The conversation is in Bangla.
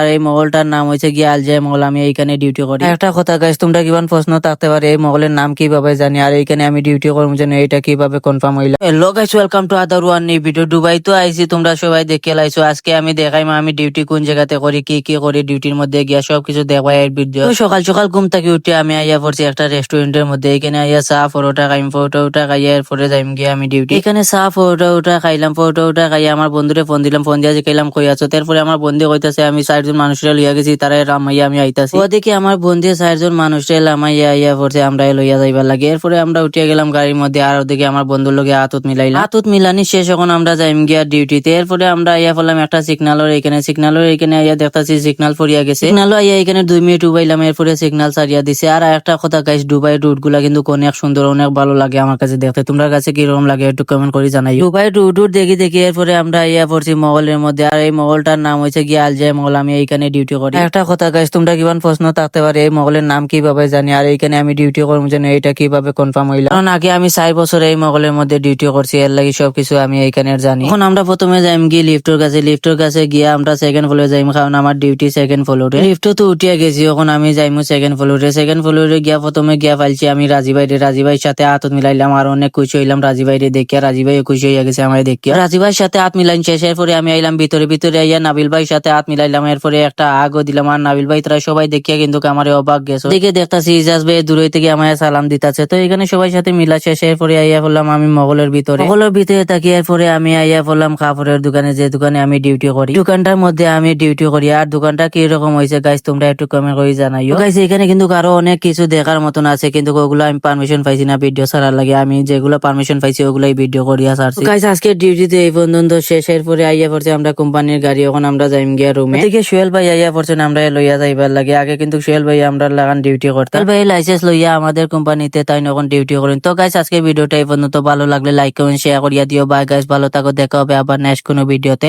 আর এই মহলটার নাম হয়েছে গিয়ে আলজাই মহল। আমি এইখানে ডিউটি করি। একটা কথা গাইস, তোমরা কিমান প্রশ্ন থাকতে পারে এই মহলের নাম কিভাবে জানি আর এইখানে আমি ডিউটি করবো জানি এটা কিভাবে কনফার্ম হইলো। Hello guys, welcome to other one knew video. Dubai তো আইছি, তোমরা সবাই দেখে লাইছো। আজকে আমি দেখাইম আমি ডিউটি কোন জায়গাতে করি, কি কি করি, ডিউটির মধ্যে গিয়া সবকিছু দেখবা এই ভিডিও। সকাল সকাল ঘুম থেকে উঠে আমি আইয়া পড়ছি একটা রেস্টুরেন্টের মধ্যে। এখানে আইয়া চা পরোটা খাইম, পরোটা খাইয়া এরপরে যাইম গিয়ে আমি ডিউটি। এখানে চা পরোটা খাইলাম, পরোটা খাইয়া আমার বন্ধুরে ফোন দিলাম, ফোন দিয়া জিকাইলাম কই আছো। তারপরে আমার বন্ধু কইতাছে আমি 4 জন মানুষরা লইয়া গেছি, তারা রামাইয়া আমি আইতাছি। ওদিকে আমার বন্ধু 4 জন মানুষরে লামাইয়া আইয়া পড়ছে, আমরা লইয়া যাইবার লাগে। এরপরে আমরা উঠিয়া গেলাম গাড়ির মধ্যে, আর ওদিকে আমার বন্ধুর লগে হাতত মিলাইলাম। হাতত মিলানি শেষ, এখন আমরা যাইম গিয়া ডিউটিতে। এরপরে আমরা আইয়া পড়লাম একটা সিগনালের এখানে আইয়া দেখতাছি সিগনাল ফরিয়া গেছে। সিগনাল আইয়া এখানে 2 মিনিট উবাইলাম, এরপরে সিগনাল সারিয়া দিছে। আর একটা কথা গাইস, দুবাই রুট গুলা কিন্তু অনেক সুন্দর, অনেক ভালো লাগে আমার কাছে দেখতে। তোমরা কাছে কিরকম লাগে একটু কমেন্ট করে জানাই। দুবাই রুট দেখি এরপরে আমরা আইয়া পড়ছি মহলের মধ্যে। আর এই মহলটার নাম হয়েছে গিয়ে আলজাই মহল। আমি এইখানে ডিউটি করি। একটা কথা গাইস, তোমরা কিমান প্রশ্ন থাকতে পারে এই মহলের নাম কিভাবে জানি আর এইখানে আমি ডিউটি করবো জানি এটা কিভাবে কনফার্ম হইলো। কারণ আগে আমি 4 বছর এই মহলের মধ্যে ডিউটি করছি, এর লাগি সবকিছু আমি এইখানে জানি। এখন আমরা প্রথমে যাইম গিয়ে লিফটের কাছে গিয়ে আমরা সেকেন্ড ফ্লোরে যাইম, কারণ আমার ডিউটি সেকেন্ড ফ্লোরে। লিফট তো উঠিয়া গেছি, এখন আমি যাইমু সেকেন্ড ফ্লোরে গিয়া প্রথমে গিয়া পাইছি আমি রাজীবাইয়ের সাথে হাত মিলাইলাম আর অনেক খুশি হইলাম রাজীবাইরে দেখিয়া। রাজীবাইও খুশি হইয়া গেছে আমার দেখিয়া। রাজীবাইয়ের সাথে হাত মিলাইন শেষ, এরপরে আমি আইলাম ভিতরে আইয়া নাবিল ভাইয়ের সাথে হাত মিলাইলাম, এরপরে একটা আগও দিলাম। আর নাবিল ভাই তারা সবাই দেখিয়া কিন্তু আমার অবাক গেছে। দেখে দেখতাছি ইজাজ ভাই দূরে থেকে আমায় সালাম দিতাছে। তো এখানে সবাই সাথে মিলা শেষ, এরপরে আইয়া বললাম আমি মহলের ভিতরে থাকি। এরপরে আমি আইয়া বললাম কাপড়ের দোকানে, যে দোকানে আমি ডিউটি করি, দোকানটার মধ্যে আমি ডিউটি করি। আর দোকানটা কি রকম হয়েছে গাইস তোমরা একটু কমেন্ট করে জানাইও। গাইস এখানে কিন্তু আরো অনেক কিছু দেখার মতন আছে, কিন্তু ওগুলো আমি পারমিশন পাইছি না ভিডিও ছাড়ার লাগে। আমি যেগুলো পারমিশন পাইছি ওগুলাই ভিডিও করিয়া ছাড়ছি। গাইস আজকে ডিউটিতে এই পর্যন্ত শেষ। এরপরে আইয়া পড়ছে আমরা কোম্পানির গাড়ি, এখন আমরা যাইম গিয়া রুমে। এদিকে সোহেল ভাই আইয়া পড়ছেন, আমরা লইয়া যাইবার লাগে। আগে কিন্তু সোহেল ভাই আমরা লাগান ডিউটি করতাম। ভাই লাইসেন্স লইয়া আমাদের কোম্পানিতে তাই এখন ডিউটি করেন। তো গাইস আজকে ভিডিওটা এই পর্যন্ত, ভালো লাগলে লাইক কমেন্ট শেয়ার করিয়া দিও। বাই গাইস, ভালো থাকো, দেখা হবে আবার নেক্সট কোনো ভিডিওতে।